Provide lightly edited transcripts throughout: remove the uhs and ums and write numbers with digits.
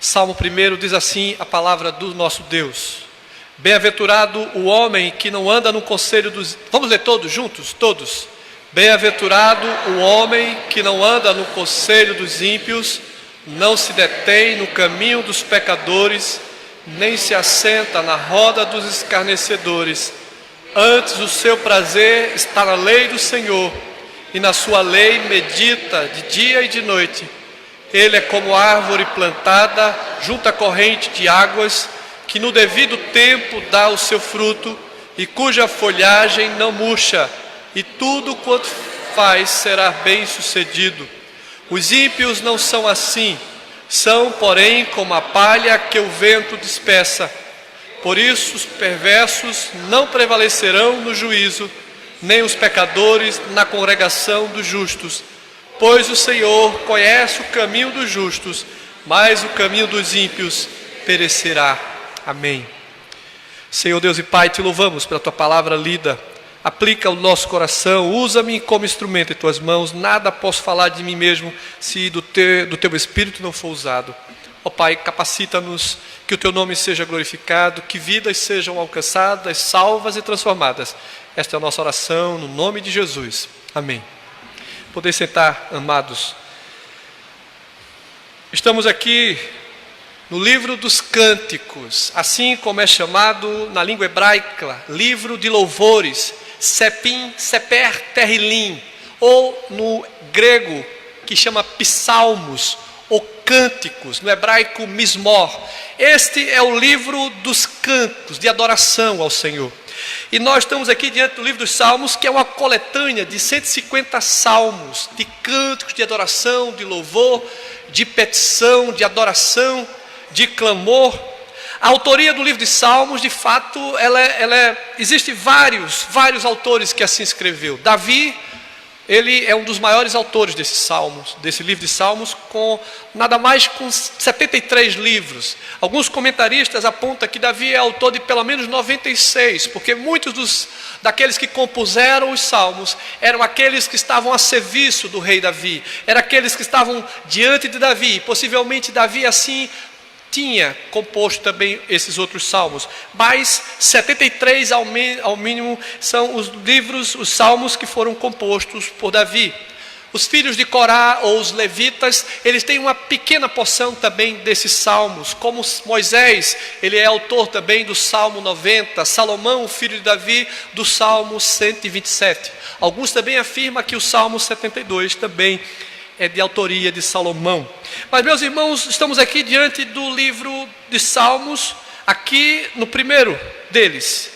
Salmo 1 diz assim a palavra do nosso Deus: bem-aventurado o homem que não anda no conselho dos... Vamos ler todos juntos? Todos. Bem-aventurado o homem que não anda no conselho dos ímpios, não se detém no caminho dos pecadores, nem se assenta na roda dos escarnecedores. Antes o seu prazer está na lei do Senhor, e na sua lei medita de dia e de noite. Ele é como árvore plantada junto à corrente de águas, que no devido tempo dá o seu fruto, e cuja folhagem não murcha, e tudo quanto faz será bem sucedido. Os ímpios não são assim, são, porém, como a palha que o vento dispersa. Por isso os perversos não prevalecerão no juízo, nem os pecadores na congregação dos justos. Pois o Senhor conhece o caminho dos justos, mas o caminho dos ímpios perecerá. Amém. Senhor Deus e Pai, te louvamos pela tua palavra lida. Aplica o nosso coração, usa-me como instrumento em tuas mãos. Nada posso falar de mim mesmo se do teu Espírito não for usado. Ó Pai, capacita-nos, que o teu nome seja glorificado, que vidas sejam alcançadas, salvas e transformadas. Esta é a nossa oração, no nome de Jesus. Amém. Podem sentar, amados. Estamos aqui no livro dos Cânticos, assim como é chamado na língua hebraica, livro de louvores, Sepim, Seper Terrilim, ou no grego, que chama Psalmos, ou Cânticos, no hebraico Mismor. Este é o livro dos cantos de adoração ao Senhor. E nós estamos aqui diante do livro dos Salmos, que é uma coletânea de 150 salmos, de cânticos de adoração, de louvor, de petição, de adoração, de clamor. A autoria do livro de Salmos, de fato, existe vários autores que assim escreveu. Davi, ele é um dos maiores autores desses salmos, desse livro de Salmos, com nada mais com 73 livros. Alguns comentaristas apontam que Davi é autor de pelo menos 96, porque muitos daqueles que compuseram os salmos eram aqueles que estavam a serviço do rei Davi, eram aqueles que estavam diante de Davi. Possivelmente Davi assim tinha composto também esses outros salmos, mas 73 ao mínimo são os livros, os salmos que foram compostos por Davi. Os filhos de Corá ou os levitas, eles têm uma pequena porção também desses salmos, como Moisés, ele é autor também do Salmo 90, Salomão, o filho de Davi, do Salmo 127. Alguns também afirmam que o Salmo 72 também é de autoria de Salomão. Mas, meus irmãos, estamos aqui diante do livro de Salmos, aqui no primeiro deles.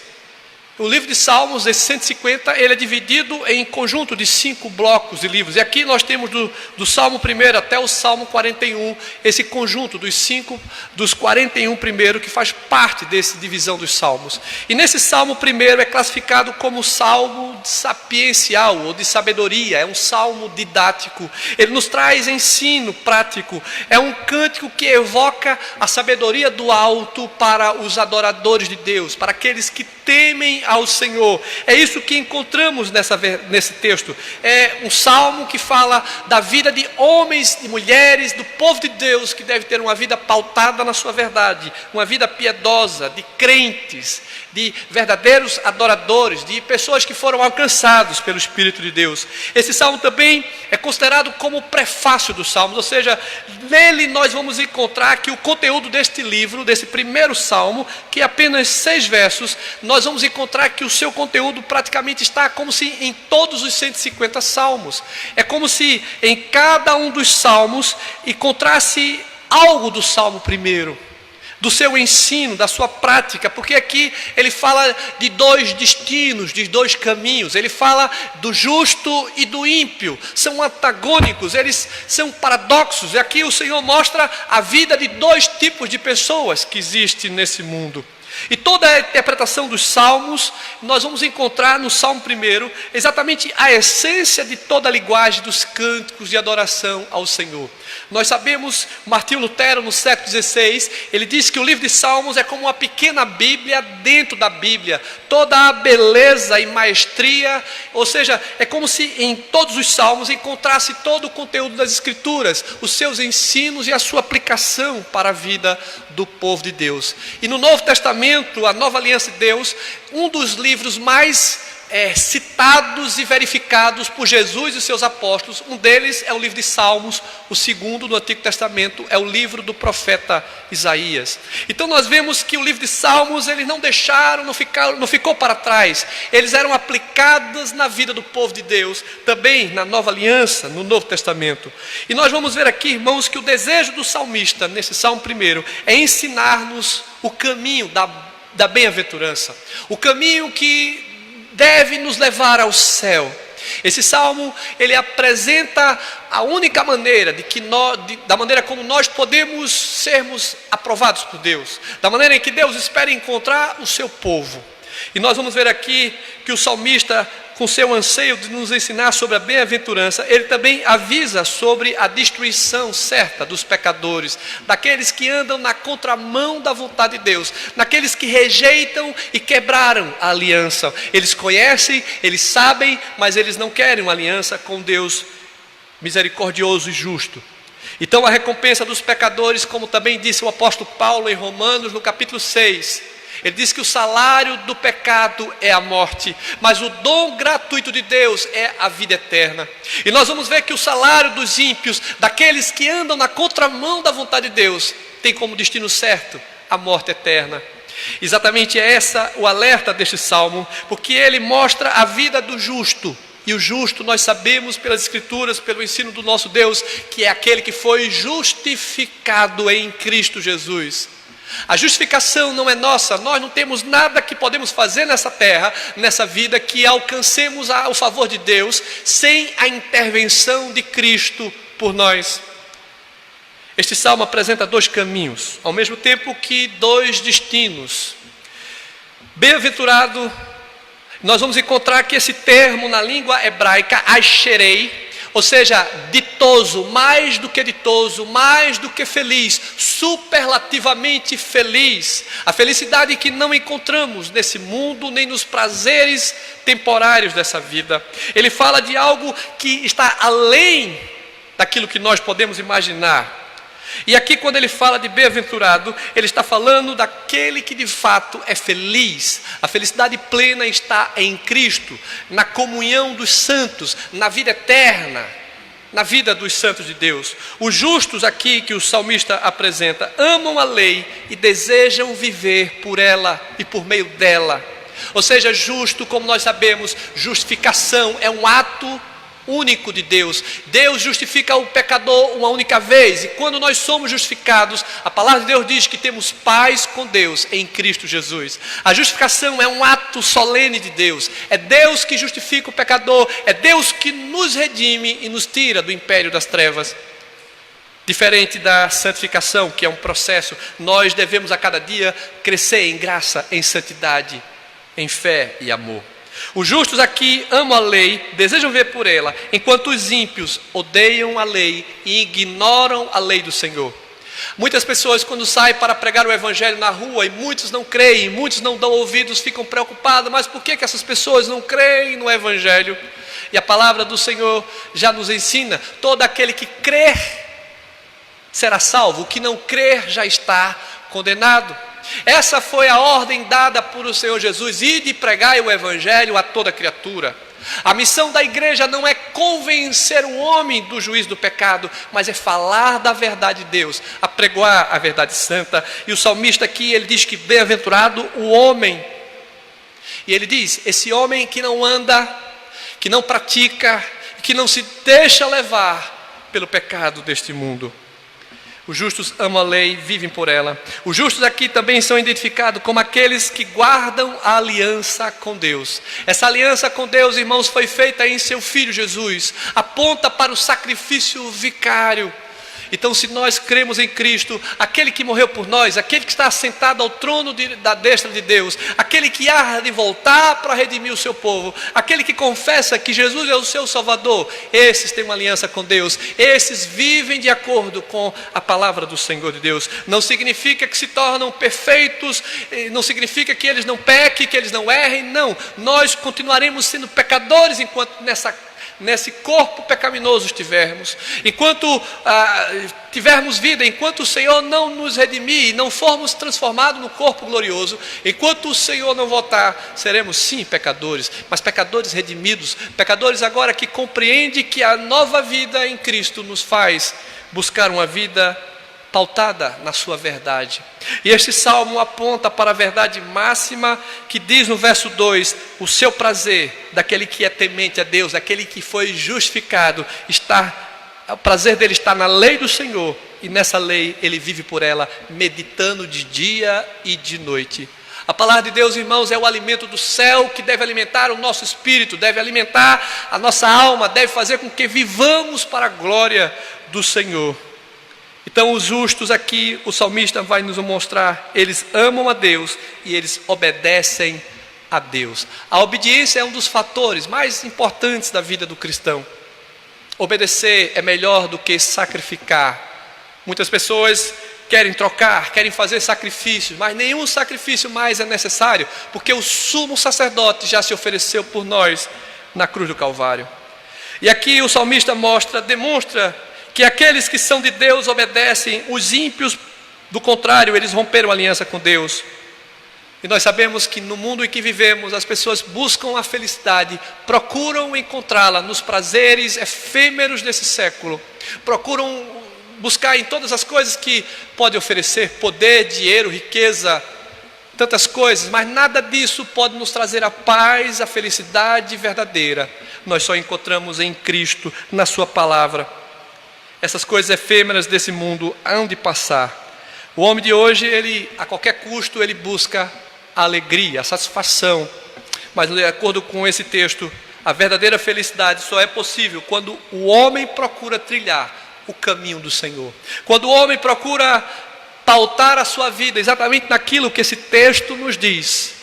O livro de Salmos, esses 150, ele é dividido em conjunto de 5 blocos de livros. E aqui nós temos do Salmo 1 até o Salmo 41, esse conjunto dos 41 primeiro, que faz parte dessa divisão dos Salmos. E nesse Salmo 1 é classificado como Salmo sapiencial, ou de sabedoria. É um salmo didático. Ele nos traz ensino prático. É um cântico que evoca a sabedoria do alto para os adoradores de Deus, para aqueles que temem ao Senhor. É isso que encontramos nesse texto. É um salmo que fala da vida de homens e mulheres, do povo de Deus, que deve ter uma vida pautada na sua verdade, uma vida piedosa, de crentes, de verdadeiros adoradores, de pessoas que foram alcançados pelo Espírito de Deus. Esse salmo também é considerado como o prefácio dos salmos, ou seja, nele nós vamos encontrar que o conteúdo deste livro, desse primeiro salmo, que é apenas 6 versos, nós vamos encontrar que o seu conteúdo praticamente está como se em todos os 150 salmos. É como se em cada um dos salmos encontrasse algo do salmo primeiro, do seu ensino, da sua prática, porque aqui ele fala de 2 destinos, de 2 caminhos. Ele fala do justo e do ímpio, são antagônicos, eles são paradoxos. E aqui o Senhor mostra a vida de 2 tipos de pessoas que existem nesse mundo. E toda a interpretação dos salmos, nós vamos encontrar no Salmo 1 exatamente a essência de toda a linguagem dos cânticos de adoração ao Senhor. Nós sabemos, Martinho Lutero, no século XVI, ele disse que o livro de Salmos é como uma pequena Bíblia dentro da Bíblia. Toda a beleza e maestria, ou seja, é como se em todos os Salmos encontrasse todo o conteúdo das Escrituras, os seus ensinos e a sua aplicação para a vida do povo de Deus. E no Novo Testamento, a Nova Aliança de Deus, um dos livros mais citados e verificados por Jesus e seus apóstolos, um deles é o livro de Salmos, o segundo do Antigo Testamento é o livro do profeta Isaías. Então nós vemos que o livro de Salmos, eles não deixaram, não ficou para trás, eles eram aplicados na vida do povo de Deus, também na Nova Aliança, no Novo Testamento. E nós vamos ver aqui, irmãos, que o desejo do salmista, nesse Salmo primeiro, é ensinar-nos o caminho da bem-aventurança, o caminho que deve nos levar ao céu. Esse salmo, ele apresenta a única maneira da maneira como nós podemos sermos aprovados por Deus, da maneira em que Deus espera encontrar o seu povo. E nós vamos ver aqui que o salmista, com seu anseio de nos ensinar sobre a bem-aventurança, ele também avisa sobre a destruição certa dos pecadores, daqueles que andam na contramão da vontade de Deus, naqueles que rejeitam e quebraram a aliança. Eles conhecem, eles sabem, mas eles não querem uma aliança com Deus misericordioso e justo. Então a recompensa dos pecadores, como também disse o apóstolo Paulo em Romanos, no capítulo 6, ele diz que o salário do pecado é a morte, mas o dom gratuito de Deus é a vida eterna. E nós vamos ver que o salário dos ímpios, daqueles que andam na contramão da vontade de Deus, tem como destino certo a morte eterna. Exatamente é essa o alerta deste salmo, porque ele mostra a vida do justo. E o justo, nós sabemos pelas Escrituras, pelo ensino do nosso Deus, que é aquele que foi justificado em Cristo Jesus. A justificação não é nossa, nós não temos nada que podemos fazer nessa terra, nessa vida, que alcancemos o favor de Deus, sem a intervenção de Cristo por nós. Este salmo apresenta dois caminhos, ao mesmo tempo que dois destinos. Bem-aventurado, nós vamos encontrar que esse termo na língua hebraica, asherei, ou seja, ditoso, mais do que feliz, superlativamente feliz. A felicidade que não encontramos nesse mundo, nem nos prazeres temporários dessa vida. Ele fala de algo que está além daquilo que nós podemos imaginar. E aqui, quando ele fala de bem-aventurado, ele está falando daquele que de fato é feliz. A felicidade plena está em Cristo, na comunhão dos santos, na vida eterna, na vida dos santos de Deus. Os justos aqui que o salmista apresenta, amam a lei e desejam viver por ela e por meio dela. Ou seja, justo, como nós sabemos, justificação é um ato único de Deus. Deus justifica o pecador uma única vez, e quando nós somos justificados, a palavra de Deus diz que temos paz com Deus em Cristo Jesus. A justificação é um ato solene de Deus, é Deus que justifica o pecador, é Deus que nos redime e nos tira do império das trevas. Diferente da santificação, que é um processo, nós devemos a cada dia crescer em graça, em santidade, em fé e amor. Os justos aqui amam a lei, desejam ver por ela, enquanto os ímpios odeiam a lei e ignoram a lei do Senhor. Muitas pessoas, quando saem para pregar o evangelho na rua, e muitos não creem, muitos não dão ouvidos, ficam preocupados, mas por que essas pessoas não creem no evangelho? E a palavra do Senhor já nos ensina, todo aquele que crer será salvo, o que não crer já está condenado. Essa foi a ordem dada por o Senhor Jesus, ide pregai o evangelho a toda criatura. A missão da igreja não é convencer o homem do juízo do pecado, mas é falar da verdade de Deus, apregoar a verdade santa. E o salmista aqui, ele diz que bem-aventurado o homem. E ele diz, esse homem que não anda, que não pratica, que não se deixa levar pelo pecado deste mundo. Os justos amam a lei, vivem por ela. Os justos aqui também são identificados como aqueles que guardam a aliança com Deus. Essa aliança com Deus, irmãos, foi feita em seu Filho Jesus. Aponta para o sacrifício vicário. Então, se nós cremos em Cristo, aquele que morreu por nós, aquele que está assentado ao trono da destra de Deus, aquele que há de voltar para redimir o seu povo, aquele que confessa que Jesus é o seu Salvador, esses têm uma aliança com Deus, esses vivem de acordo com a palavra do Senhor de Deus. Não significa que se tornam perfeitos, não significa que eles não pequem, que eles não errem, não. Nós continuaremos sendo pecadores enquanto nesse corpo pecaminoso estivermos, enquanto tivermos vida, enquanto o Senhor não nos redimir, não formos transformados no corpo glorioso, enquanto o Senhor não voltar, seremos sim pecadores, mas pecadores redimidos, pecadores agora que compreendem que a nova vida em Cristo nos faz buscar uma vida pautada na sua verdade. E este salmo aponta para a verdade máxima que diz no verso 2: o seu prazer daquele que é temente a Deus, daquele que foi justificado, o prazer dele está na lei do Senhor, e nessa lei ele vive por ela, meditando de dia e de noite. A palavra de Deus, irmãos, é o alimento do céu que deve alimentar o nosso espírito, deve alimentar a nossa alma, deve fazer com que vivamos para a glória do Senhor. Então os justos aqui, o salmista vai nos mostrar, eles amam a Deus e eles obedecem a Deus. A obediência é um dos fatores mais importantes da vida do cristão. Obedecer é melhor do que sacrificar. Muitas pessoas querem trocar, querem fazer sacrifícios, mas nenhum sacrifício mais é necessário, porque o sumo sacerdote já se ofereceu por nós na cruz do Calvário. E aqui o salmista demonstra que aqueles que são de Deus obedecem, os ímpios, do contrário, eles romperam a aliança com Deus. E nós sabemos que no mundo em que vivemos, as pessoas buscam a felicidade, procuram encontrá-la nos prazeres efêmeros desse século, procuram buscar em todas as coisas que pode oferecer, poder, dinheiro, riqueza, tantas coisas, mas nada disso pode nos trazer a paz, a felicidade verdadeira. Nós só encontramos em Cristo, na sua palavra. Essas coisas efêmeras desse mundo hão de passar. O homem de hoje, a qualquer custo, ele busca a alegria, a satisfação. Mas de acordo com esse texto, a verdadeira felicidade só é possível quando o homem procura trilhar o caminho do Senhor. Quando o homem procura pautar a sua vida exatamente naquilo que esse texto nos diz,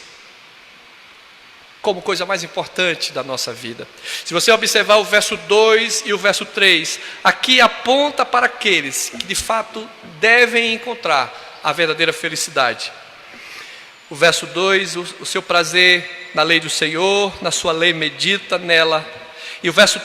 como coisa mais importante da nossa vida. Se você observar o verso 2 e o verso 3, aqui aponta para aqueles que de fato devem encontrar a verdadeira felicidade. O verso 2, o seu prazer na lei do Senhor, na sua lei medita nela. E o verso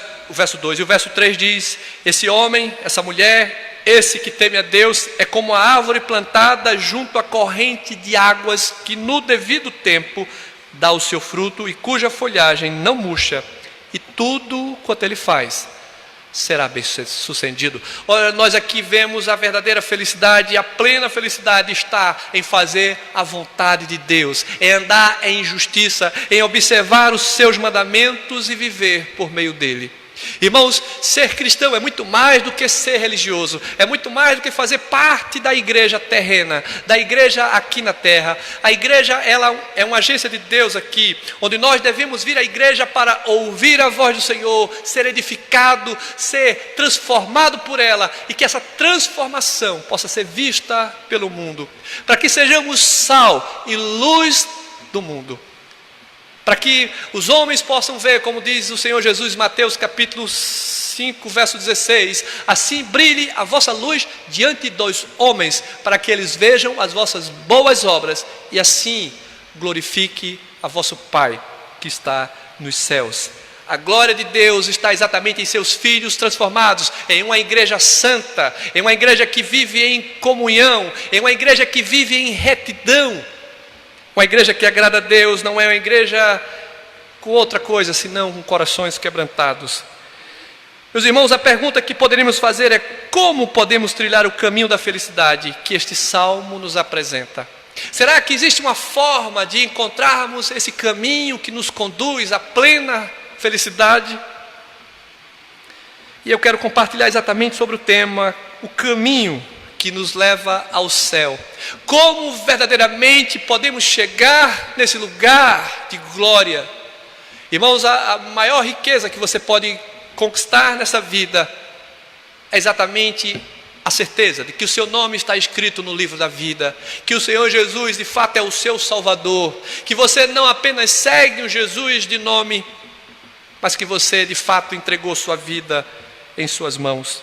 2 e o verso 3 diz: esse homem, essa mulher, esse que teme a Deus é como a árvore plantada junto à corrente de águas, que no devido tempo dá o seu fruto e cuja folhagem não murcha, e tudo quanto ele faz será bem sucedido. Olha, nós aqui vemos a verdadeira felicidade, a plena felicidade está em fazer a vontade de Deus, em andar em justiça, em observar os seus mandamentos e viver por meio dele. Irmãos, ser cristão é muito mais do que ser religioso, é muito mais do que fazer parte da igreja terrena, da igreja aqui na terra. A igreja, ela é uma agência de Deus aqui, onde nós devemos vir à igreja para ouvir a voz do Senhor, ser edificado, ser transformado por ela, e que essa transformação possa ser vista pelo mundo, para que sejamos sal e luz do mundo. Para que os homens possam ver, como diz o Senhor Jesus em Mateus capítulo 5, verso 16: assim brilhe a vossa luz diante dos homens, para que eles vejam as vossas boas obras e assim glorifique a vosso Pai que está nos céus. A glória de Deus está exatamente em seus filhos transformados em uma igreja santa, em uma igreja que vive em comunhão, em uma igreja que vive em retidão. Uma igreja que agrada a Deus não é uma igreja com outra coisa, senão com corações quebrantados. Meus irmãos, a pergunta que poderíamos fazer é: como podemos trilhar o caminho da felicidade que este salmo nos apresenta? Será que existe uma forma de encontrarmos esse caminho que nos conduz à plena felicidade? E eu quero compartilhar exatamente sobre o tema, o caminho que nos leva ao céu. Como verdadeiramente podemos chegar nesse lugar de glória? Irmãos, a maior riqueza que você pode conquistar nessa vida é exatamente a certeza de que o seu nome está escrito no livro da vida, que o Senhor Jesus de fato é o seu Salvador, que você não apenas segue um Jesus de nome, mas que você de fato entregou sua vida em suas mãos.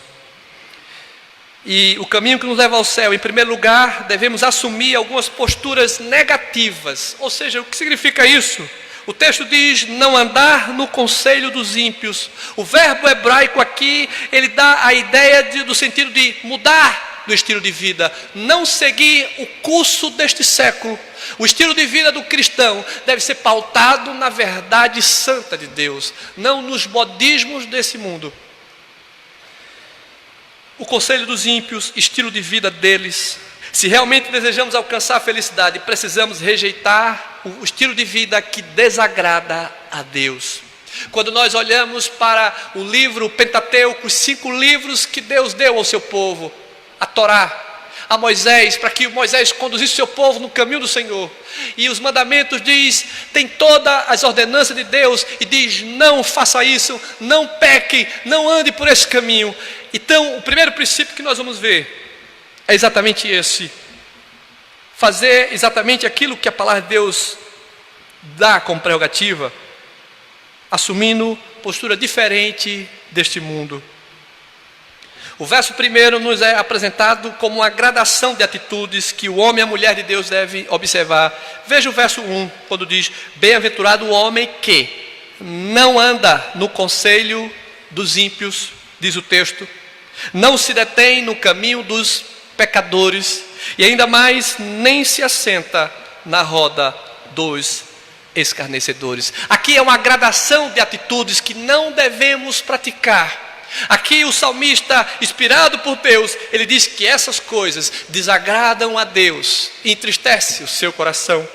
E o caminho que nos leva ao céu, em primeiro lugar, devemos assumir algumas posturas negativas. Ou seja, o que significa isso? O texto diz não andar no conselho dos ímpios. O verbo hebraico aqui, ele dá a ideia do sentido de mudar do estilo de vida, não seguir o curso deste século. O estilo de vida do cristão deve ser pautado na verdade santa de Deus, não nos modismos desse mundo. O conselho dos ímpios, estilo de vida deles. Se realmente desejamos alcançar a felicidade, precisamos rejeitar o estilo de vida que desagrada a Deus. Quando nós olhamos para o livro Pentateuco, os 5 livros que Deus deu ao seu povo, a Torá, a Moisés, para que Moisés conduzisse o seu povo no caminho do Senhor. E os mandamentos diz, tem todas as ordenanças de Deus e diz, não faça isso, não peque, não ande por esse caminho. Então, o primeiro princípio que nós vamos ver é exatamente esse. Fazer exatamente aquilo que a palavra de Deus dá como prerrogativa, assumindo postura diferente deste mundo. O verso 1 nos é apresentado como uma gradação de atitudes que o homem e a mulher de Deus devem observar. Veja o verso 1, quando diz, bem-aventurado o homem que não anda no conselho dos ímpios, diz o texto, não se detém no caminho dos pecadores, e ainda mais, nem se assenta na roda dos escarnecedores. Aqui é uma gradação de atitudes que não devemos praticar. Aqui o salmista, inspirado por Deus, ele diz que essas coisas desagradam a Deus, entristece o seu coração.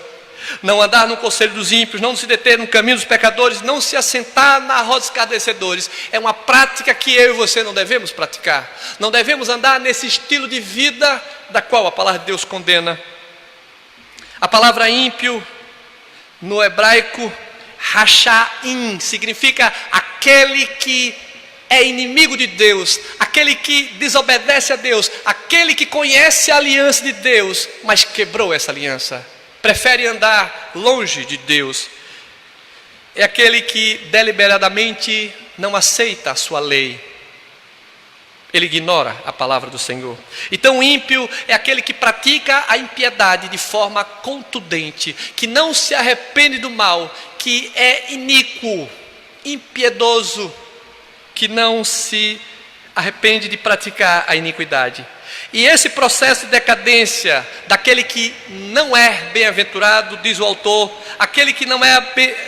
Não andar no conselho dos ímpios, não se deter no caminho dos pecadores, não se assentar na roda dos escarnecedores. É uma prática que eu e você não devemos praticar. Não devemos andar nesse estilo de vida da qual a palavra de Deus condena. A palavra ímpio, no hebraico, rachaim, significa aquele que é inimigo de Deus, aquele que desobedece a Deus, aquele que conhece a aliança de Deus, mas quebrou essa aliança, prefere andar longe de Deus. É aquele que deliberadamente não aceita a sua lei, ele ignora a palavra do Senhor. Então o ímpio é aquele que pratica a impiedade de forma contundente, que não se arrepende do mal, que é iníquo, impiedoso, que não se arrepende de praticar a iniquidade. E esse processo de decadência daquele que não é bem-aventurado, diz o autor, aquele que não é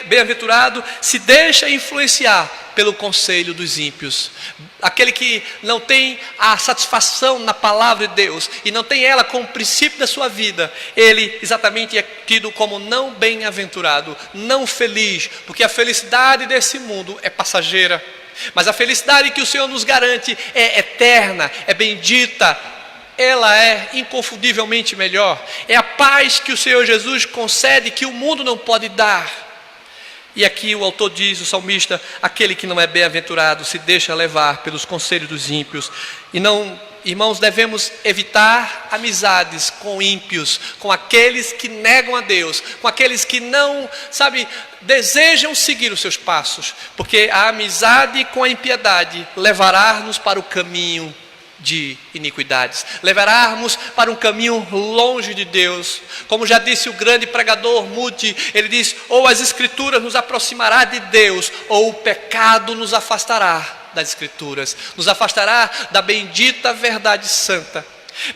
bem-aventurado se deixa influenciar pelo conselho dos ímpios. Aquele que não tem a satisfação na palavra de Deus e não tem ela como princípio da sua vida, ele exatamente é tido como não bem-aventurado, não feliz, porque a felicidade desse mundo é passageira. Mas a felicidade que o Senhor nos garante é eterna, é bendita, ela é inconfundivelmente melhor. É a paz que o Senhor Jesus concede que o mundo não pode dar. E aqui o autor diz, o salmista, aquele que não é bem-aventurado se deixa levar pelos conselhos dos ímpios. E não, irmãos, devemos evitar amizades com ímpios, com aqueles que negam a Deus, com aqueles que não, desejam seguir os seus passos, porque a amizade com a impiedade levará-nos para o caminho de iniquidades, levará-nos para um caminho longe de Deus. Como já disse o grande pregador Moody, ele diz, ou as escrituras nos aproximará de Deus, ou o pecado nos afastará das escrituras, nos afastará da bendita verdade santa.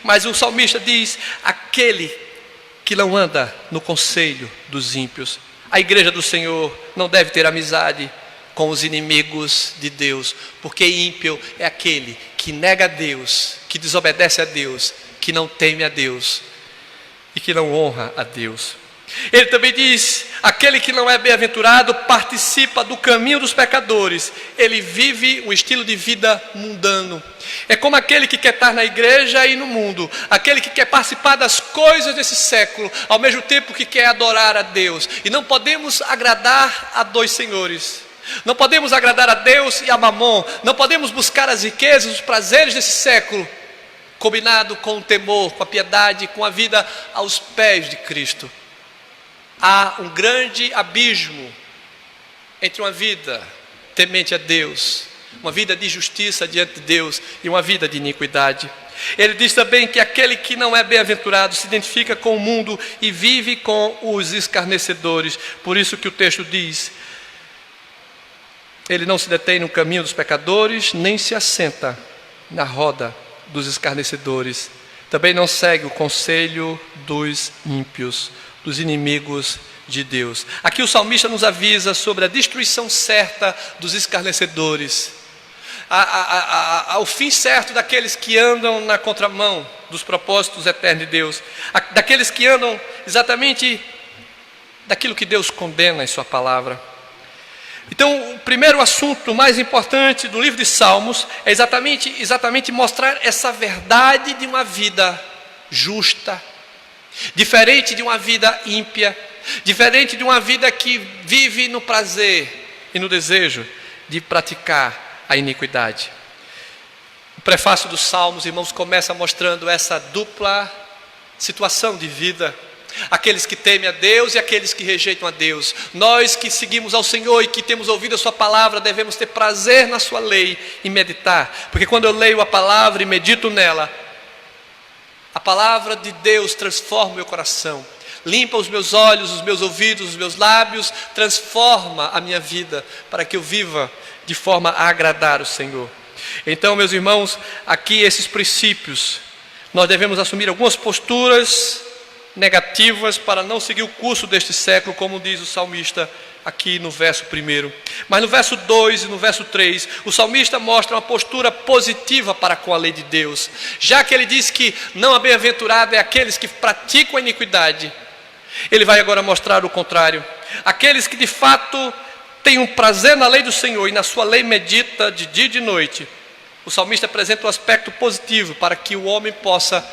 Mas o salmista diz, aquele que não anda no conselho dos ímpios. A igreja do Senhor não deve ter amizade com os inimigos de Deus, porque ímpio é aquele que nega a Deus, que desobedece a Deus, que não teme a Deus e que não honra a Deus. Ele também diz, aquele que não é bem-aventurado participa do caminho dos pecadores, ele vive um estilo de vida mundano. É como aquele que quer estar na igreja e no mundo, aquele que quer participar das coisas desse século, ao mesmo tempo que quer adorar a Deus. E não podemos agradar a dois senhores. Não podemos agradar a Deus e a Mamon. Não podemos buscar as riquezas, os prazeres desse século combinado com o temor, com a piedade, com a vida aos pés de Cristo. Há um grande abismo entre uma vida temente a Deus, uma vida de justiça diante de Deus e uma vida de iniquidade. Ele diz também que aquele que não é bem-aventurado se identifica com o mundo e vive com os escarnecedores. Por isso que o texto diz: ele não se detém no caminho dos pecadores, nem se assenta na roda dos escarnecedores. Também não segue o conselho dos ímpios, dos inimigos de Deus. Aqui o salmista nos avisa sobre a destruição certa dos escarnecedores, ao fim certo daqueles que andam na contramão dos propósitos eternos de Deus, daqueles que andam exatamente daquilo que Deus condena em sua palavra. Então, o primeiro assunto mais importante do livro de Salmos é exatamente mostrar essa verdade de uma vida justa, diferente de uma vida ímpia, diferente de uma vida que vive no prazer e no desejo de praticar a iniquidade. O prefácio dos Salmos, irmãos, começa mostrando essa dupla situação de vida: aqueles que temem a Deus e aqueles que rejeitam a Deus. Nós que seguimos ao Senhor e que temos ouvido a sua palavra, devemos ter prazer na sua lei e meditar, porque quando eu leio a palavra e medito nela, a palavra de Deus transforma o meu coração, limpa os meus olhos, os meus ouvidos, os meus lábios, transforma a minha vida para que eu viva de forma a agradar o Senhor. Então, meus irmãos, aqui esses princípios, nós devemos assumir algumas posturas negativas para não seguir o curso deste século, como diz o salmista aqui no verso 1. Mas no verso 2 e no verso 3, o salmista mostra uma postura positiva para com a lei de Deus. Já que ele diz que não bem-aventurado é aqueles que praticam a iniquidade, ele vai agora mostrar o contrário: aqueles que de fato têm um prazer na lei do Senhor e na sua lei medita de dia e de noite. O salmista apresenta um aspecto positivo para que o homem possa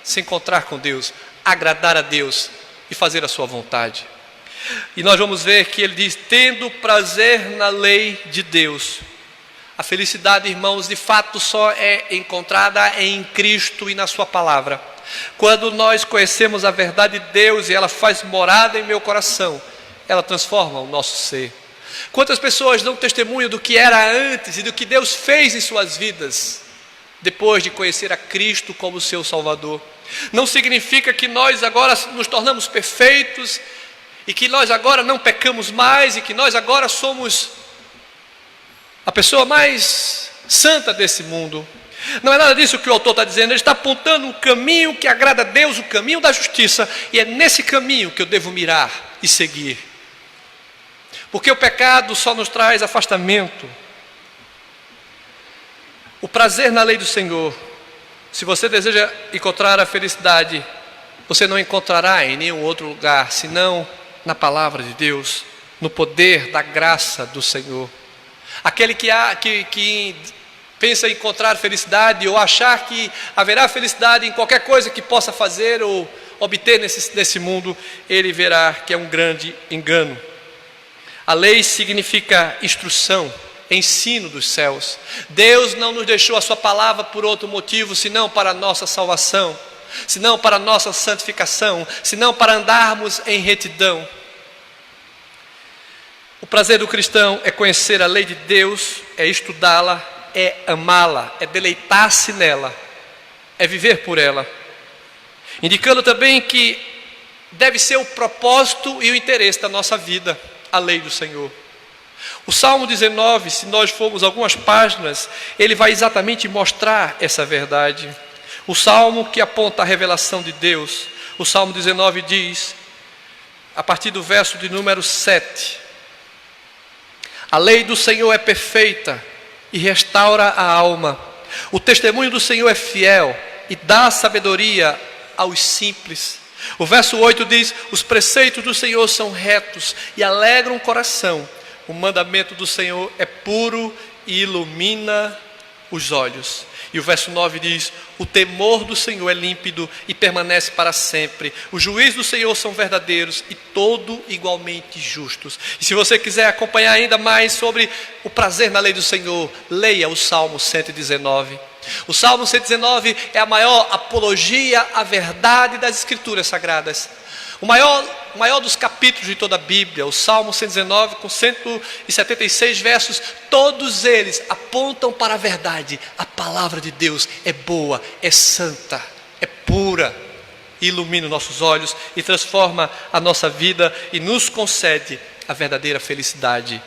se encontrar com Deus, agradar a Deus e fazer a sua vontade. E nós vamos ver que ele diz: tendo prazer na lei de Deus. A felicidade, irmãos, de fato só é encontrada em Cristo e na sua palavra. Quando nós conhecemos a verdade de Deus e ela faz morada em meu coração, ela transforma o nosso ser. Quantas pessoas dão testemunho do que era antes e do que Deus fez em suas vidas, depois de conhecer a Cristo como seu Salvador? Não significa que nós agora nos tornamos perfeitos e que nós agora não pecamos mais e que nós agora somos a pessoa mais santa desse mundo. Não é nada disso que o autor está dizendo. Ele está apontando um caminho que agrada a Deus, o caminho da justiça, e é nesse caminho que eu devo mirar e seguir. Porque o pecado só nos traz afastamento. O prazer na lei do Senhor, se você deseja encontrar a felicidade, você não encontrará em nenhum outro lugar, senão na palavra de Deus, no poder da graça do Senhor. Aquele que pensa em encontrar felicidade ou achar que haverá felicidade em qualquer coisa que possa fazer ou obter nesse mundo, ele verá que é um grande engano. A lei significa instrução, ensino dos céus. Deus não nos deixou a sua palavra por outro motivo, senão para a nossa salvação, senão para a nossa santificação, senão para andarmos em retidão. O prazer do cristão é conhecer a lei de Deus, é estudá-la, é amá-la, é deleitar-se nela, é viver por ela. Indicando também que deve ser o propósito e o interesse da nossa vida, a lei do Senhor. O Salmo 19, se nós formos algumas páginas, ele vai exatamente mostrar essa verdade. O Salmo que aponta a revelação de Deus. O Salmo 19 diz, a partir do verso de número 7: a lei do Senhor é perfeita e restaura a alma. O testemunho do Senhor é fiel e dá sabedoria aos simples. O verso 8 diz: os preceitos do Senhor são retos e alegram o coração. O mandamento do Senhor é puro e ilumina os olhos. E o verso 9 diz: o temor do Senhor é límpido e permanece para sempre. Os juízos do Senhor são verdadeiros e todo igualmente justos. E se você quiser acompanhar ainda mais sobre o prazer na lei do Senhor, leia o Salmo 119. O Salmo 119 é a maior apologia à verdade das Escrituras Sagradas. O maior dos capítulos de toda a Bíblia, o Salmo 119, com 176 versos, todos eles apontam para a verdade. A palavra de Deus é boa, é santa, é pura, ilumina os nossos olhos e transforma a nossa vida e nos concede a verdadeira felicidade.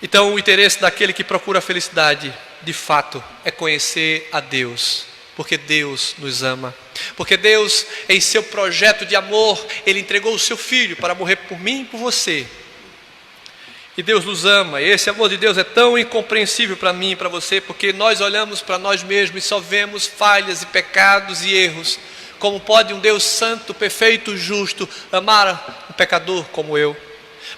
Então, o interesse daquele que procura a felicidade, de fato, é conhecer a Deus, porque Deus nos ama, porque Deus, em seu projeto de amor, Ele entregou o seu Filho para morrer por mim e por você. E Deus nos ama, e esse amor de Deus é tão incompreensível para mim e para você, porque nós olhamos para nós mesmos e só vemos falhas e pecados e erros. Como pode um Deus santo, perfeito, justo, amar um pecador como eu?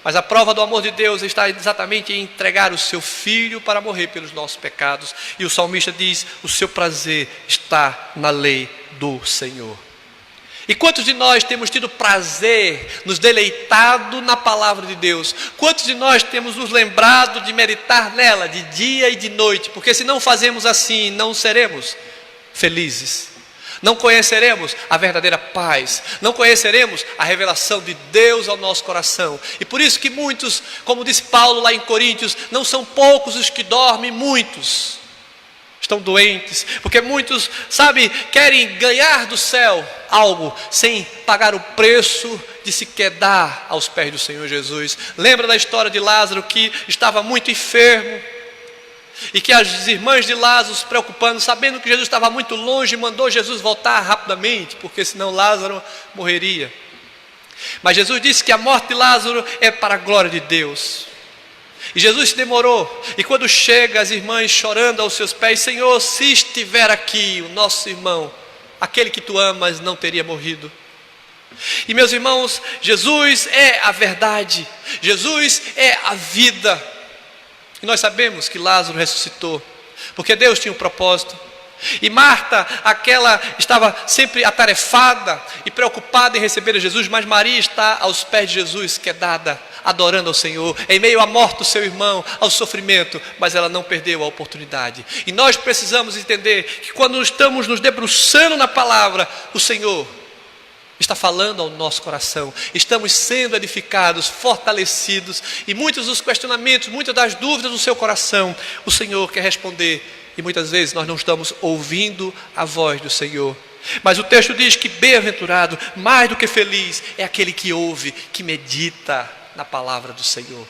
Mas a prova do amor de Deus está exatamente em entregar o seu Filho para morrer pelos nossos pecados. E o salmista diz, o seu prazer está na lei do Senhor. E quantos de nós temos tido prazer, nos deleitado na palavra de Deus? Quantos de nós temos nos lembrado de meditar nela de dia e de noite? Porque se não fazemos assim, não seremos felizes. Não conheceremos a verdadeira paz, não conheceremos a revelação de Deus ao nosso coração. E por isso que muitos, como disse Paulo lá em Coríntios, não são poucos os que dormem, muitos estão doentes, porque muitos, querem ganhar do céu algo sem pagar o preço de se quedar aos pés do Senhor Jesus. Lembra da história de Lázaro, que estava muito enfermo, e que as irmãs de Lázaro, se preocupando, sabendo que Jesus estava muito longe, mandou Jesus voltar rapidamente, porque senão Lázaro morreria. Mas Jesus disse que a morte de Lázaro é para a glória de Deus. E Jesus se demorou, e quando chega, as irmãs chorando aos seus pés, Senhor, se estiver aqui o nosso irmão, aquele que tu amas, não teria morrido. E meus irmãos, Jesus é a verdade, Jesus é a vida. E nós sabemos que Lázaro ressuscitou, porque Deus tinha um propósito. E Marta, aquela estava sempre atarefada e preocupada em receber a Jesus, mas Maria está aos pés de Jesus, quedada, adorando ao Senhor, em meio à morte do seu irmão, ao sofrimento, mas ela não perdeu a oportunidade. E nós precisamos entender que quando estamos nos debruçando na palavra, o Senhor está falando ao nosso coração, estamos sendo edificados, fortalecidos, e muitos dos questionamentos, muitas das dúvidas do seu coração, o Senhor quer responder, e muitas vezes nós não estamos ouvindo a voz do Senhor. Mas o texto diz que bem-aventurado, mais do que feliz, é aquele que ouve, que medita na palavra do Senhor.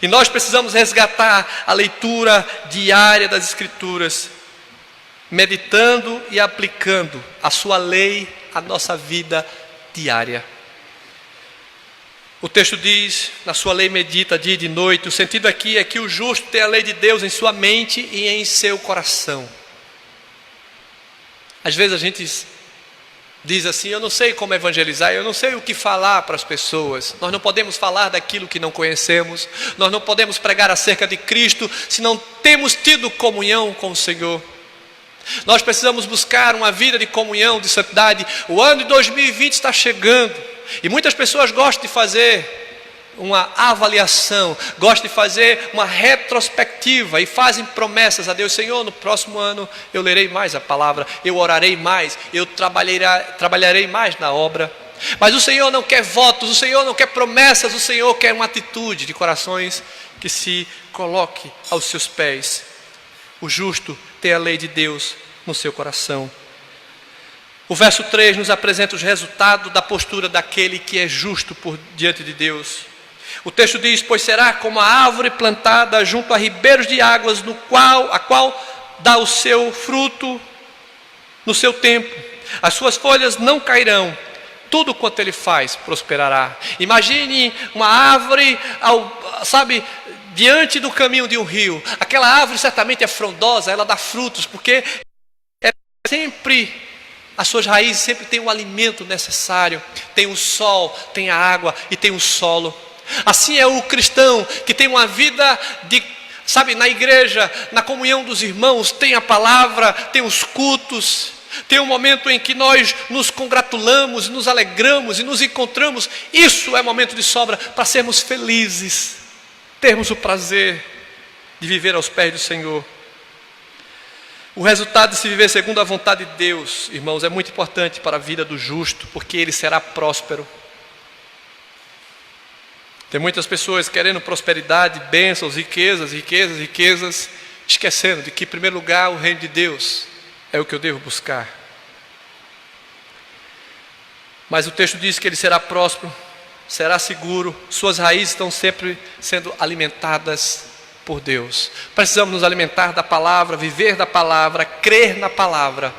E nós precisamos resgatar a leitura diária das Escrituras, meditando e aplicando a sua lei à nossa vida diária. O texto diz, na sua lei medita dia e de noite. O sentido aqui é que o justo tem a lei de Deus em sua mente e em seu coração. Às vezes a gente diz assim, eu não sei como evangelizar, eu não sei o que falar para as pessoas. Nós não podemos falar daquilo que não conhecemos, nós não podemos pregar acerca de Cristo se não temos tido comunhão com o Senhor. Nós precisamos buscar uma vida de comunhão, de santidade. O ano de 2020 está chegando e muitas pessoas gostam de fazer uma avaliação, gostam de fazer uma retrospectiva e fazem promessas a Deus. Senhor, no próximo ano eu lerei mais a palavra, eu orarei mais, eu trabalharei mais na obra. Mas o Senhor não quer votos, o Senhor não quer promessas, o Senhor quer uma atitude de corações que se coloque aos seus pés. O justo tem a lei de Deus no seu coração. O verso 3 nos apresenta os resultados da postura daquele que é justo diante de Deus. O texto diz, pois será como a árvore plantada junto a ribeiros de águas, a qual dá o seu fruto no seu tempo. As suas folhas não cairão, tudo quanto ele faz prosperará. Imagine uma árvore, diante do caminho de um rio. Aquela árvore certamente é frondosa, ela dá frutos, porque as suas raízes sempre têm o alimento necessário, tem o sol, tem a água e tem o solo. Assim é o cristão que tem uma vida na igreja, na comunhão dos irmãos, tem a palavra, tem os cultos, tem um momento em que nós nos congratulamos, nos alegramos e nos encontramos. Isso é momento de sobra para sermos felizes, termos o prazer de viver aos pés do Senhor. O resultado de se viver segundo a vontade de Deus, irmãos, é muito importante para a vida do justo, porque ele será próspero. Tem muitas pessoas querendo prosperidade, bênçãos, riquezas, esquecendo de que, em primeiro lugar, o reino de Deus é o que eu devo buscar. Mas o texto diz que ele será próspero, será seguro, suas raízes estão sempre sendo alimentadas por Deus. Precisamos nos alimentar da palavra, viver da palavra, crer na palavra.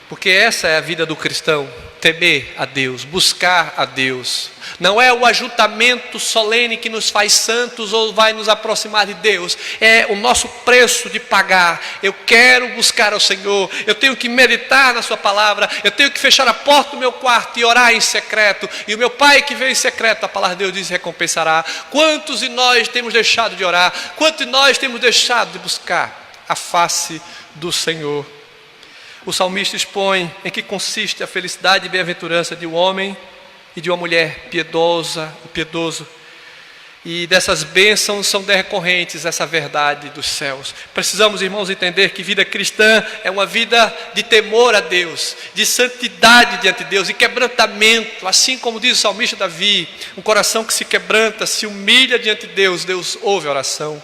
Porque essa é a vida do cristão, temer a Deus, buscar a Deus. Não é o ajuntamento solene que nos faz santos ou vai nos aproximar de Deus. É o nosso preço de pagar. Eu quero buscar ao Senhor. Eu tenho que meditar na sua palavra. Eu tenho que fechar a porta do meu quarto e orar em secreto. E o meu Pai que veio em secreto, a palavra de Deus diz, recompensará. Quantos de nós temos deixado de orar? Quantos de nós temos deixado de buscar a face do Senhor? O salmista expõe em que consiste a felicidade e bem-aventurança de um homem e de uma mulher piedosa e piedoso. E dessas bênçãos são decorrentes essa verdade dos céus. Precisamos, irmãos, entender que vida cristã é uma vida de temor a Deus, de santidade diante de Deus e quebrantamento. Assim como diz o salmista Davi, um coração que se quebranta, se humilha diante de Deus, Deus ouve a oração.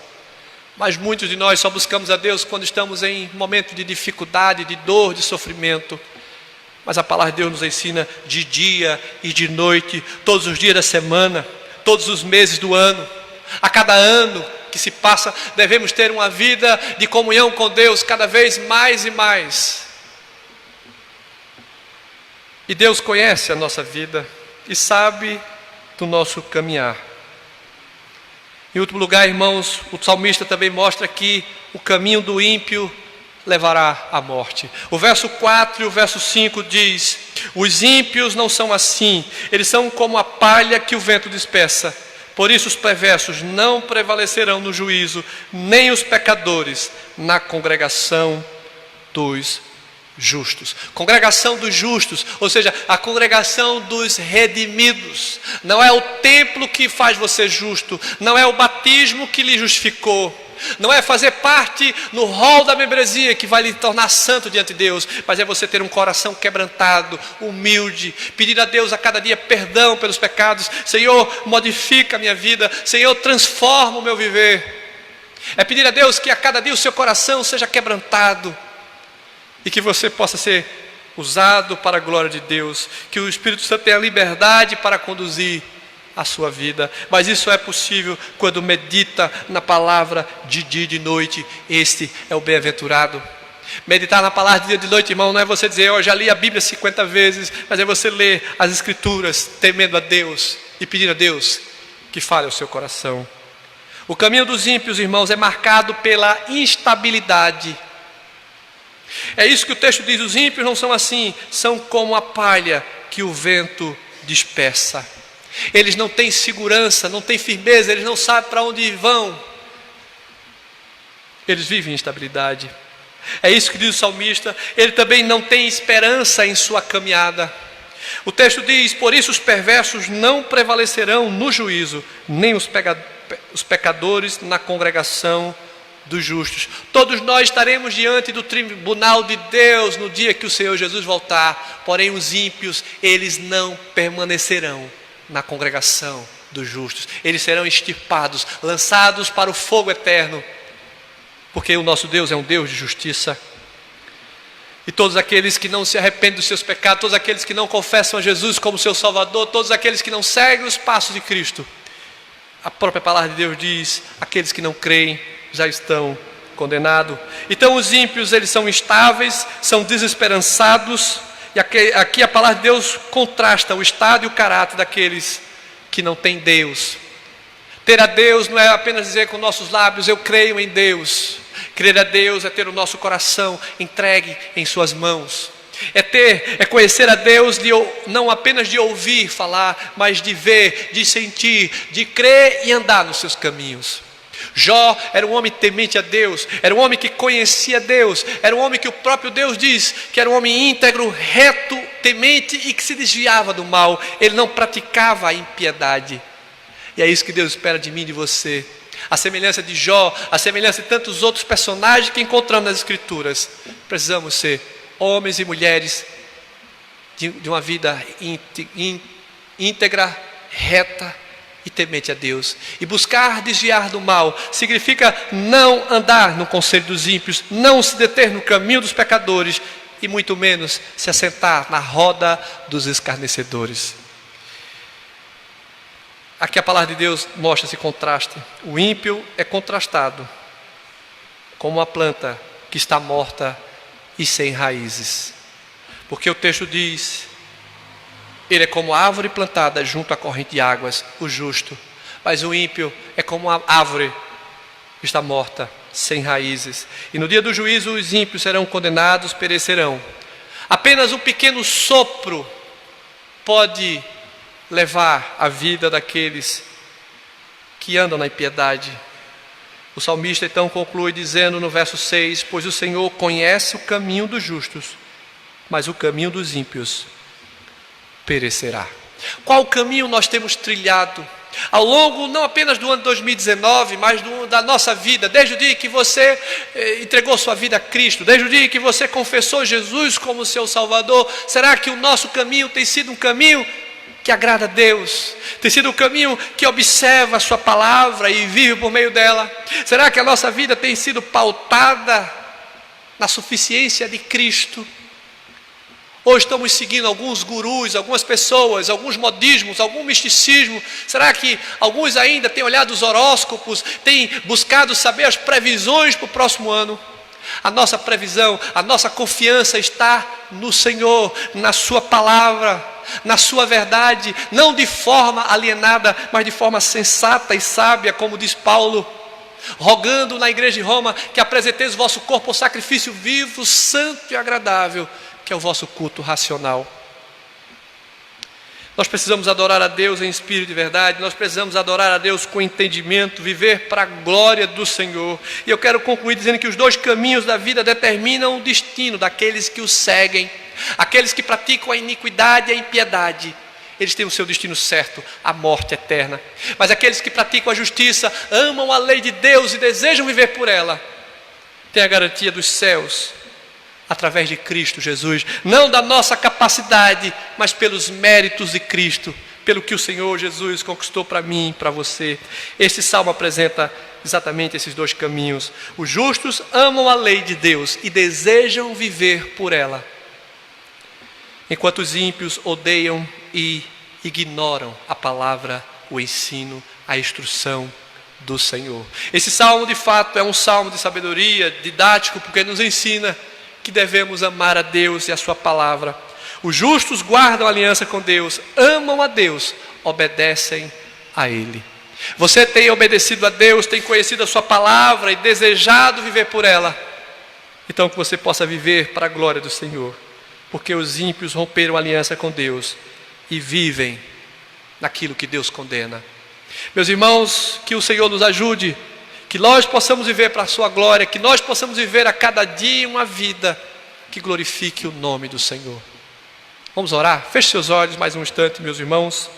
Mas muitos de nós só buscamos a Deus quando estamos em momento de dificuldade, de dor, de sofrimento. Mas a palavra de Deus nos ensina de dia e de noite, todos os dias da semana, todos os meses do ano. A cada ano que se passa, devemos ter uma vida de comunhão com Deus cada vez mais e mais. E Deus conhece a nossa vida e sabe do nosso caminhar. Em último lugar, irmãos, o salmista também mostra que o caminho do ímpio levará à morte. O verso 4 e o verso 5 diz: os ímpios não são assim, eles são como a palha que o vento dispersa. Por isso os perversos não prevalecerão no juízo, nem os pecadores na congregação dos justos. Congregação dos justos, ou seja, a congregação dos redimidos. Não é o templo que faz você justo, não é o batismo que lhe justificou, não é fazer parte no rol da membresia que vai lhe tornar santo diante de Deus, mas é você ter um coração quebrantado, humilde, pedir a Deus a cada dia perdão pelos pecados. Senhor, modifica a minha vida, Senhor, transforma o meu viver. É pedir a Deus que a cada dia o seu coração seja quebrantado e que você possa ser usado para a glória de Deus, que o Espírito Santo tenha liberdade para conduzir a sua vida. Mas isso é possível quando medita na palavra de dia e de noite. Este é o bem-aventurado. Meditar na palavra de dia e de noite, irmão, não é você dizer, eu já li a Bíblia 50 vezes, mas é você ler as Escrituras, temendo a Deus e pedindo a Deus que fale ao seu coração. O caminho dos ímpios, irmãos, é marcado pela instabilidade. É isso que o texto diz, os ímpios não são assim, são como a palha que o vento dispersa. Eles não têm segurança, não têm firmeza, eles não sabem para onde vão. Eles vivem em instabilidade. É isso que diz o salmista, ele também não tem esperança em sua caminhada. O texto diz, por isso os perversos não prevalecerão no juízo, nem os pecadores na congregação dos justos. Todos nós estaremos diante do tribunal de Deus no dia que o Senhor Jesus voltar. Porém os ímpios, eles não permanecerão na congregação dos justos. Eles serão extirpados, lançados para o fogo eterno. Porque o nosso Deus é um Deus de justiça. E todos aqueles que não se arrependem dos seus pecados, todos aqueles que não confessam a Jesus como seu Salvador, todos aqueles que não seguem os passos de Cristo, a própria palavra de Deus diz, aqueles que não creem já estão condenados. Então os ímpios, eles são instáveis, são desesperançados. E aqui a palavra de Deus contrasta o estado e o caráter daqueles que não têm Deus. Ter a Deus não é apenas dizer com nossos lábios, eu creio em Deus. Crer a Deus é ter o nosso coração entregue em suas mãos. É conhecer a Deus não apenas de ouvir falar, mas de ver, de sentir, de crer e andar nos seus caminhos. Jó era um homem temente a Deus, era um homem que conhecia Deus, era um homem que o próprio Deus diz que era um homem íntegro, reto, temente e que se desviava do mal. Ele não praticava a impiedade. E é isso que Deus espera de mim e de você. A semelhança de Jó, a semelhança de tantos outros personagens que encontramos nas Escrituras. Precisamos ser homens e mulheres de uma vida íntegra, reta e temente a Deus. E buscar desviar do mal significa não andar no conselho dos ímpios, não se deter no caminho dos pecadores e muito menos se assentar na roda dos escarnecedores. Aqui a palavra de Deus mostra esse contraste. O ímpio é contrastado como uma planta que está morta e sem raízes. Porque o texto diz: ele é como árvore plantada junto à corrente de águas, o justo. Mas o ímpio é como uma árvore que está morta, sem raízes. E no dia do juízo os ímpios serão condenados, perecerão. Apenas um pequeno sopro pode levar a vida daqueles que andam na impiedade. O salmista então conclui dizendo no verso 6: pois o Senhor conhece o caminho dos justos, mas o caminho dos ímpios perecerá. Qual caminho nós temos trilhado ao longo não apenas do ano 2019, mas da nossa vida, desde o dia que você entregou sua vida a Cristo, desde o dia que você confessou Jesus como seu Salvador? Será que o nosso caminho tem sido um caminho que agrada a Deus? Tem sido um caminho que observa a sua palavra e vive por meio dela? Será que a nossa vida tem sido pautada na suficiência de Cristo? Ou estamos seguindo alguns gurus, algumas pessoas, alguns modismos, algum misticismo? Será que alguns ainda têm olhado os horóscopos, têm buscado saber as previsões para o próximo ano? A nossa previsão, a nossa confiança está no Senhor, na sua palavra, na sua verdade, não de forma alienada, mas de forma sensata e sábia, como diz Paulo, rogando na igreja de Roma que apresenteis o vosso corpo ao sacrifício vivo, santo e agradável, que é o vosso culto racional. Nós precisamos adorar a Deus em espírito de verdade, nós precisamos adorar a Deus com entendimento, viver para a glória do Senhor. E eu quero concluir dizendo que os dois caminhos da vida determinam o destino daqueles que o seguem. Aqueles que praticam a iniquidade e a impiedade, eles têm o seu destino certo, a morte eterna. Mas aqueles que praticam a justiça, amam a lei de Deus e desejam viver por ela, têm a garantia dos céus, através de Cristo Jesus, não da nossa capacidade, mas pelos méritos de Cristo, pelo que o Senhor Jesus conquistou para mim e para você. Este salmo apresenta exatamente esses dois caminhos. Os justos amam a lei de Deus e desejam viver por ela, enquanto os ímpios odeiam e ignoram a palavra, o ensino, a instrução do Senhor. Esse salmo de fato é um salmo de sabedoria, didático, porque nos ensina que devemos amar a Deus e a sua palavra. Os justos guardam aliança com Deus, amam a Deus, obedecem a Ele. Você tem obedecido a Deus, tem conhecido a sua palavra e desejado viver por ela. Então que você possa viver para a glória do Senhor, porque os ímpios romperam a aliança com Deus e vivem naquilo que Deus condena. Meus irmãos, que o Senhor nos ajude, que nós possamos viver para a sua glória, que nós possamos viver a cada dia uma vida que glorifique o nome do Senhor. Vamos orar? Feche seus olhos mais um instante, meus irmãos.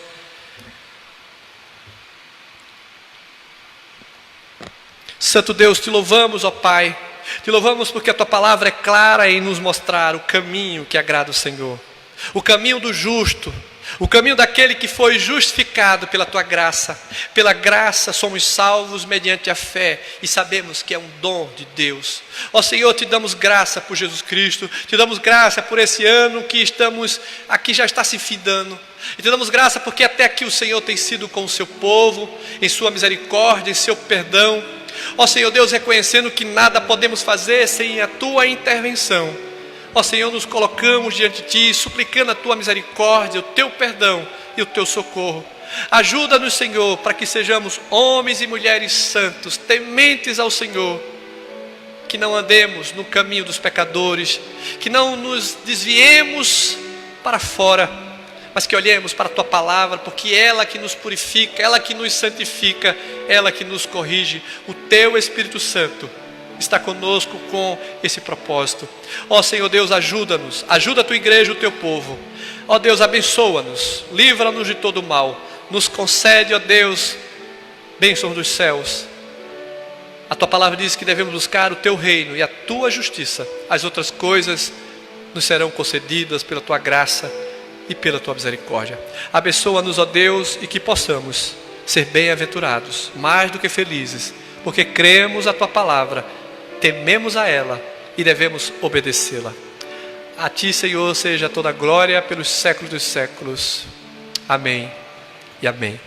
Santo Deus, te louvamos, ó Pai. Te louvamos porque a tua palavra é clara em nos mostrar o caminho que agrada o Senhor, o caminho do justo, o caminho daquele que foi justificado pela tua graça. Pela graça somos salvos mediante a fé e sabemos que é um dom de Deus. Ó Senhor, te damos graça por Jesus Cristo, te damos graça por esse ano que estamos aqui, já está se findando. E te damos graça porque até aqui o Senhor tem sido com o seu povo, em sua misericórdia, em seu perdão. Ó Senhor Deus, reconhecendo que nada podemos fazer sem a tua intervenção. Ó Senhor, nos colocamos diante de Ti, suplicando a Tua misericórdia, o Teu perdão e o Teu socorro. Ajuda-nos, Senhor, para que sejamos homens e mulheres santos, tementes ao Senhor, que não andemos no caminho dos pecadores, que não nos desviemos para fora, mas que olhemos para a Tua palavra, porque é ela que nos purifica, ela que nos santifica, ela que nos corrige. O Teu Espírito Santo está conosco com esse propósito. Ó Senhor Deus, ajuda-nos, ajuda a tua igreja, o teu povo. Ó Deus, abençoa-nos, livra-nos de todo mal, nos concede, ó Deus, bênçãos dos céus A tua palavra diz que devemos buscar o teu reino e a tua justiça. As outras coisas nos serão concedidas pela tua graça e pela tua misericórdia. Abençoa-nos, ó Deus, e que possamos ser bem-aventurados, mais do que felizes, porque cremos a tua palavra, tememos a ela e devemos obedecê-la. A ti, Senhor, seja toda a glória pelos séculos dos séculos. Amém e amém.